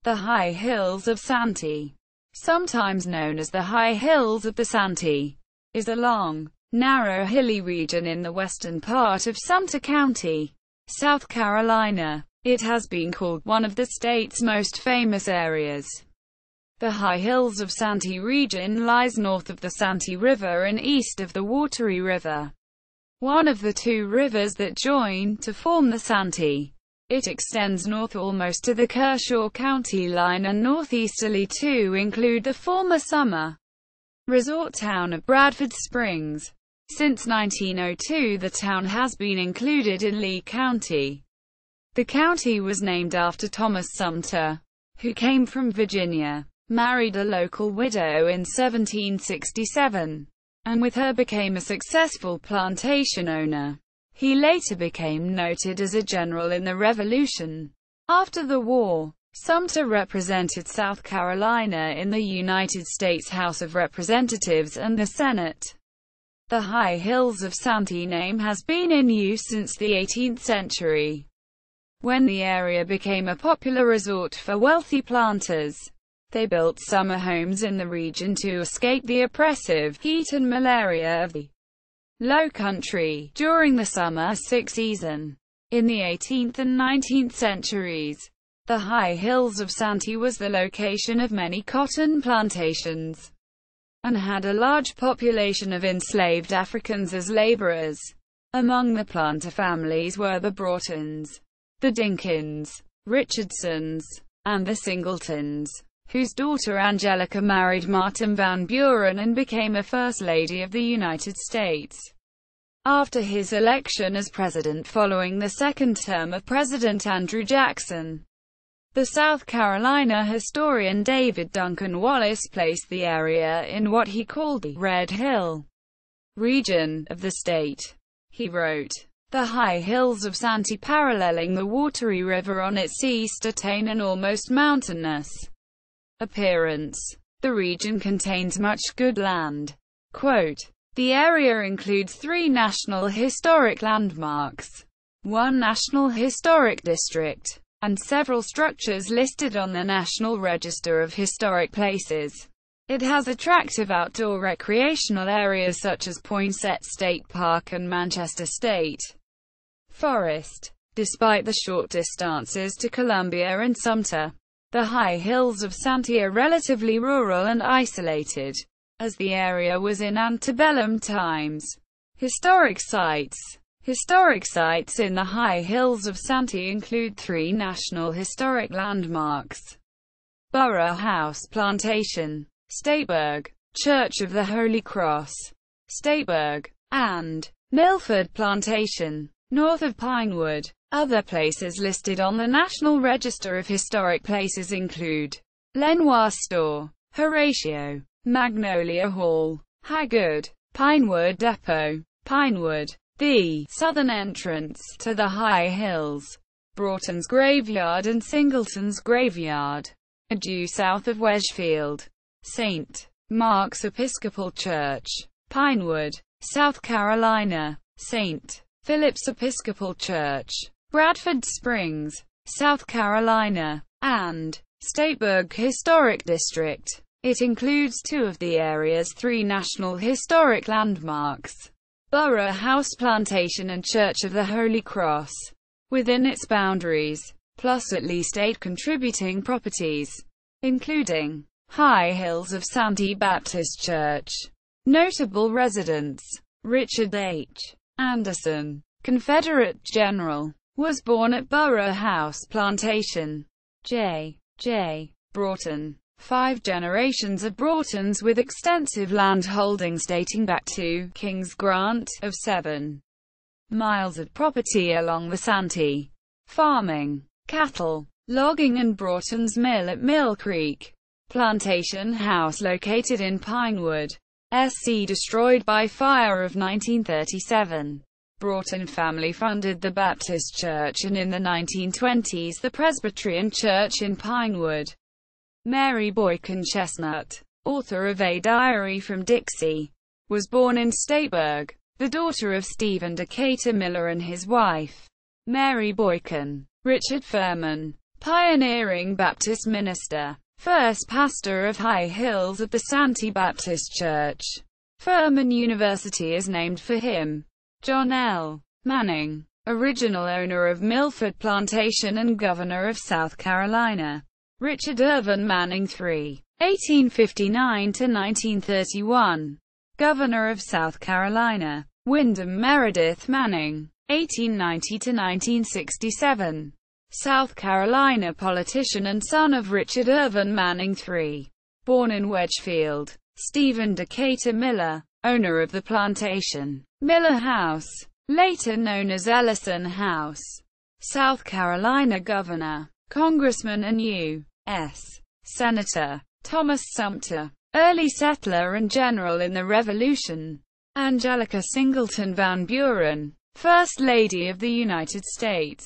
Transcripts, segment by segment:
The High Hills of Santee, sometimes known as the High Hills of the Santee, is a long, narrow hilly region in the western part of Sumter County, South Carolina. It has been called one of the state's most famous areas. The High Hills of Santee region lies north of the Santee River and east of the Wateree River, one of the two rivers that join to form the Santee. It extends north almost to the Kershaw county line and northeasterly to include the former summer resort town of Bradford Springs. Since 1902, the town has been included in Lee County. The county was named after Thomas Sumter, who came from Virginia, married a local widow in 1767, and with her became a successful plantation owner. He later became noted as a general in the Revolution. After the war, Sumter represented South Carolina in the United States House of Representatives and the Senate. The High Hills of Santee name has been in use since the 18th century, when the area became a popular resort for wealthy planters. They built summer homes in the region to escape the oppressive heat and malaria of the Low Country during the summer season. In the 18th and 19th centuries, the High Hills of Santee was the location of many cotton plantations, and had a large population of enslaved Africans as laborers. Among the planter families were the Broughtons, the Dinkins, Richardsons, and the Singletons, whose daughter Angelica married Martin Van Buren and became a First Lady of the United States. After his election as president following the second term of President Andrew Jackson, the South Carolina historian David Duncan Wallace placed the area in what he called the Red Hill region of the state. He wrote, "The High Hills of Santee paralleling the Wateree River on its east attain an almost mountainous appearance. The region contains much good land." Quote, "The area includes 3 National Historic Landmarks, 1 National Historic District, and several structures listed on the National Register of Historic Places. It has attractive outdoor recreational areas such as Poinsett State Park and Manchester State Forest. Despite the short distances to Columbia and Sumter, the High Hills of Santee are relatively rural and isolated, as the area was in antebellum times. Historic sites. Historic sites in the High Hills of Santee include 3 National Historic Landmarks: Borough House Plantation, Stateburg, Church of the Holy Cross, Stateburg, and Milford Plantation, north of Pinewood. Other places listed on the National Register of Historic Places include Lenoir Store, Horatio, Magnolia Hall, Haggard, Pinewood Depot, Pinewood, the southern entrance to the High Hills, Broughton's Graveyard and Singleton's Graveyard, due south of Wedgefield, St. Mark's Episcopal Church, Pinewood, South Carolina, St. Philip's Episcopal Church, Bradford Springs, South Carolina, and Stateburg Historic District. It includes 2 of the area's 3 National Historic Landmarks, Borough House Plantation and Church of the Holy Cross, within its boundaries, plus at least 8 contributing properties, including High Hills of Santee Baptist Church. Notable residents: Richard H. Anderson, Confederate general, was born at Borough House Plantation. J. Broughton. 5 generations of Broughtons with extensive land holdings dating back to King's Grant, of 7 miles of property along the Santee. Farming, cattle, logging and Broughton's Mill at Mill Creek. Plantation House located in Pinewood, SC destroyed by fire of 1937. Broughton family funded the Baptist Church and in the 1920s the Presbyterian Church in Pinewood. Mary Boykin Chestnut, author of A Diary from Dixie, was born in Stateburg, the daughter of Stephen Decatur Miller and his wife, Mary Boykin. Richard Furman, pioneering Baptist minister, first pastor of High Hills of the Santee Baptist Church. Furman University is named for him. John L. Manning, original owner of Milford Plantation and Governor of South Carolina. Richard Irvin Manning III, 1859 to 1931, Governor of South Carolina. Wyndham Meredith Manning, 1890 to 1967, South Carolina politician and son of Richard Irvin Manning III. Born in Wedgefield. Stephen Decatur Miller, owner of the plantation, Miller House, later known as Ellison House, South Carolina Governor, Congressman and U.S. Senator. Thomas Sumter, early settler and general in the Revolution. Angelica Singleton Van Buren, First Lady of the United States.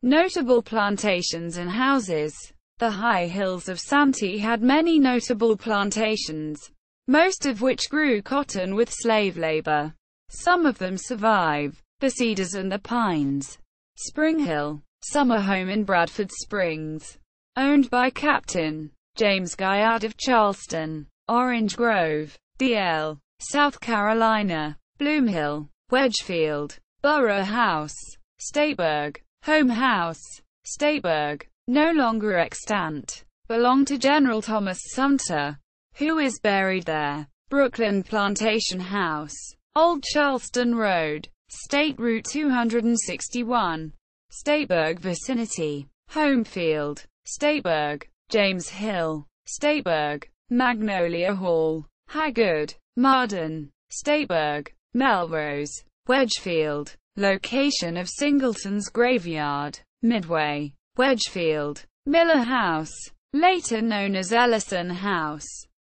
Notable plantations and houses. The High Hills of Santee had many notable plantations, most of which grew cotton with slave labor. Some of them survive: the Cedars and the Pines. Spring Hill, summer home in Bradford Springs, owned by Captain James Guyard of Charleston. Orange Grove, D.L., South Carolina. Bloom Hill, Wedgefield. Borough House, Stateburg. Home House, Stateburg, no longer extant, belonged to General Thomas Sumter, who is buried there. Brooklyn Plantation House, Old Charleston Road, State Route 261, Stateburg vicinity. Homefield, Stateburg. James Hill, Stateburg. Magnolia Hall, Haggard, Marden, Stateburg. Melrose, Wedgefield. Location of Singleton's graveyard, Midway, Wedgefield. Miller House, later known as Ellison House,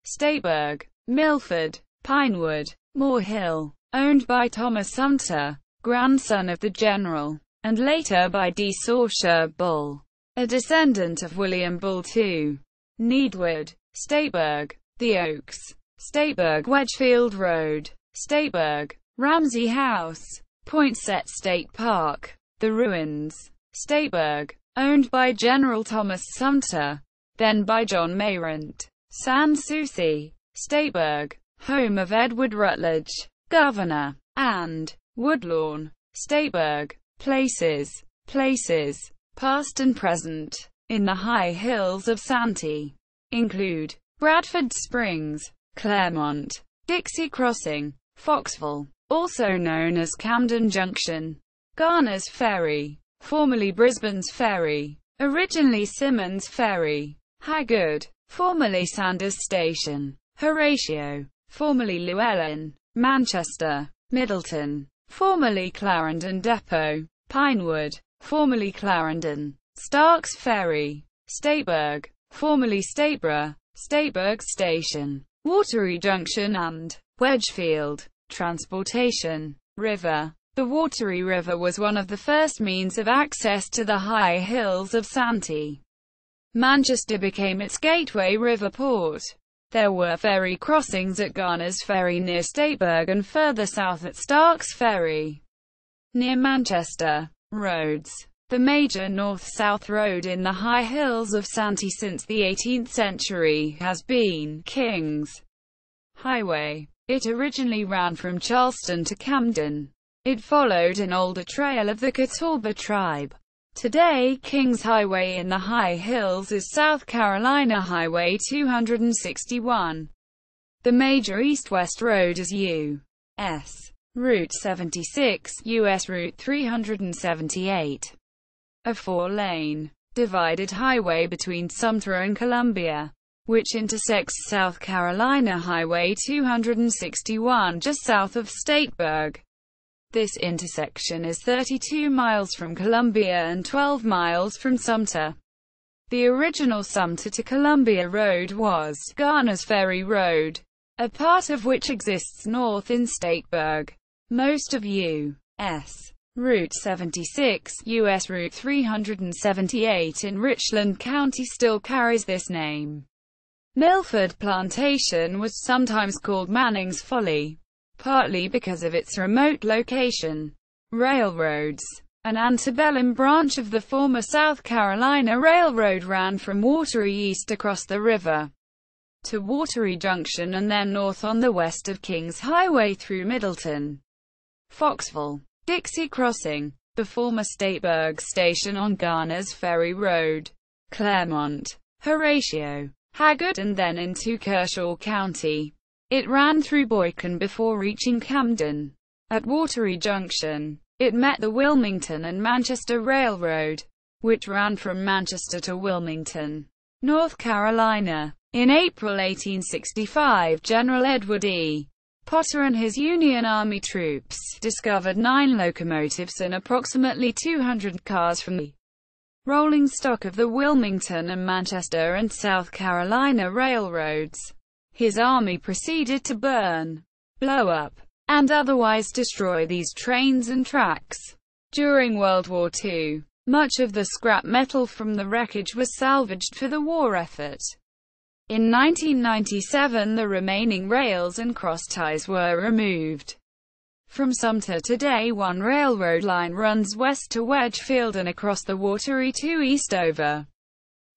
Stateburg. Milford, Pinewood. Moore Hill, owned by Thomas Sumter, grandson of the general, and later by D. Sausher Bull, a descendant of William Bull II. Needwood, Stateburg. The Oaks, Stateburg. Wedgefield Road, Stateburg. Ramsey House, Poinsett State Park. The Ruins, Stateburg, owned by General Thomas Sumter, then by John Mayrant. Sans Souci, Stateburg, home of Edward Rutledge, Governor, and Woodlawn, Stateburg. Places, past and present, in the High Hills of Santee, include Bradford Springs, Claremont, Dixie Crossing, Foxville, also known as Camden Junction, Garner's Ferry, formerly Brisbane's Ferry, originally Simmons Ferry, Haggard, formerly Sanders Station, Horatio, formerly Llewellyn, Manchester, Middleton, formerly Clarendon Depot, Pinewood, formerly Clarendon, Starks Ferry, Stateburg, formerly Stateborough, Stateburg Station, Wateree Junction and Wedgefield. Transportation. River. The Wateree River was one of the first means of access to the High Hills of Santee. Manchester became its gateway river port. There were ferry crossings at Garner's Ferry near Stateburg and further south at Starks Ferry, near Manchester. Roads. The major north-south road in the High Hills of Santee since the 18th century has been King's Highway. It originally ran from Charleston to Camden. It followed an older trail of the Catawba tribe. Today, King's Highway in the High Hills is South Carolina Highway 261. The major east-west road is U.S. Route 76, U.S. Route 378. A four-lane, divided highway between Sumter and Columbia, which intersects South Carolina Highway 261 just south of Stateburg. This intersection is 32 miles from Columbia and 12 miles from Sumter. The original Sumter to Columbia Road was Garner's Ferry Road, a part of which exists north in Stateburg. Most of U.S. Route 76, U.S. Route 378 in Richland County still carries this name. Milford Plantation was sometimes called Manning's Folly, partly because of its remote location. Railroads. An antebellum branch of the former South Carolina Railroad ran from Wateree east across the river to Wateree Junction and then north on the west of Kings Highway through Middleton, Foxville, Dixie Crossing, the former Stateburg Station on Garner's Ferry Road, Claremont, Horatio, Haggard, and then into Kershaw County. It ran through Boykin before reaching Camden. At Wateree Junction, it met the Wilmington and Manchester Railroad, which ran from Manchester to Wilmington, North Carolina. In April 1865, General Edward E. Potter and his Union Army troops discovered 9 locomotives and approximately 200 cars from the rolling stock of the Wilmington and Manchester and South Carolina railroads. His army proceeded to burn, blow up, and otherwise destroy these trains and tracks. During World War II, much of the scrap metal from the wreckage was salvaged for the war effort. In 1997, the remaining rails and cross ties were removed. From Sumter today, one railroad line runs west to Wedgefield and across the Wateree to Eastover.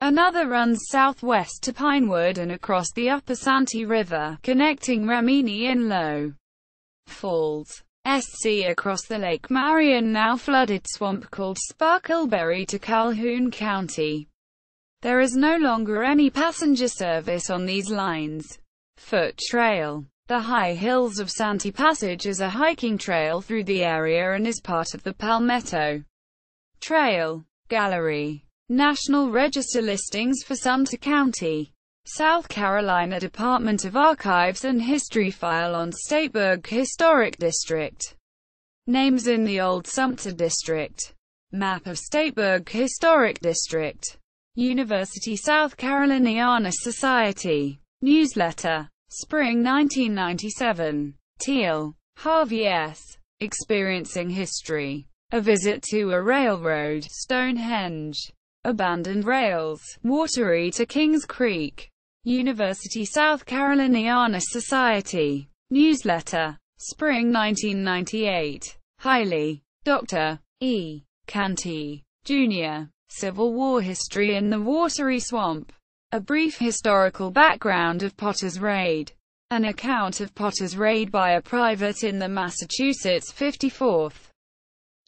Another runs southwest to Pinewood and across the upper Santee River, connecting Remini in Low Falls, SC across the Lake Marion now flooded swamp called Sparkleberry to Calhoun County. There is no longer any passenger service on these lines. Foot Trail. The High Hills of Santee Passage is a hiking trail through the area and is part of the Palmetto Trail Gallery. National Register listings for Sumter County, South Carolina Department of Archives and History file on Stateburg Historic District. Names in the Old Sumter District. Map of Stateburg Historic District. University South Caroliniana Society. Newsletter. Spring 1997. Teal, Harvey S. Experiencing History. A Visit to a Railroad. Stonehenge. Abandoned Rails. Wateree to Kings Creek. University South Caroliniana Society. Newsletter. Spring 1998. Hiley. Dr. E. Canty, Jr. Civil War History in the Wateree Swamp. A brief historical background of Potter's Raid. An account of Potter's Raid by a private in the Massachusetts 54th.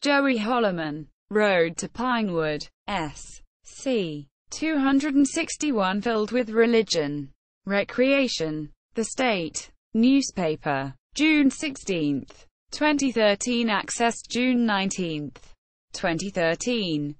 Joey Holloman. Road to Pinewood. S.C. 261 filled with religion. Recreation. The State. Newspaper. June 16, 2013. Accessed June 19, 2013.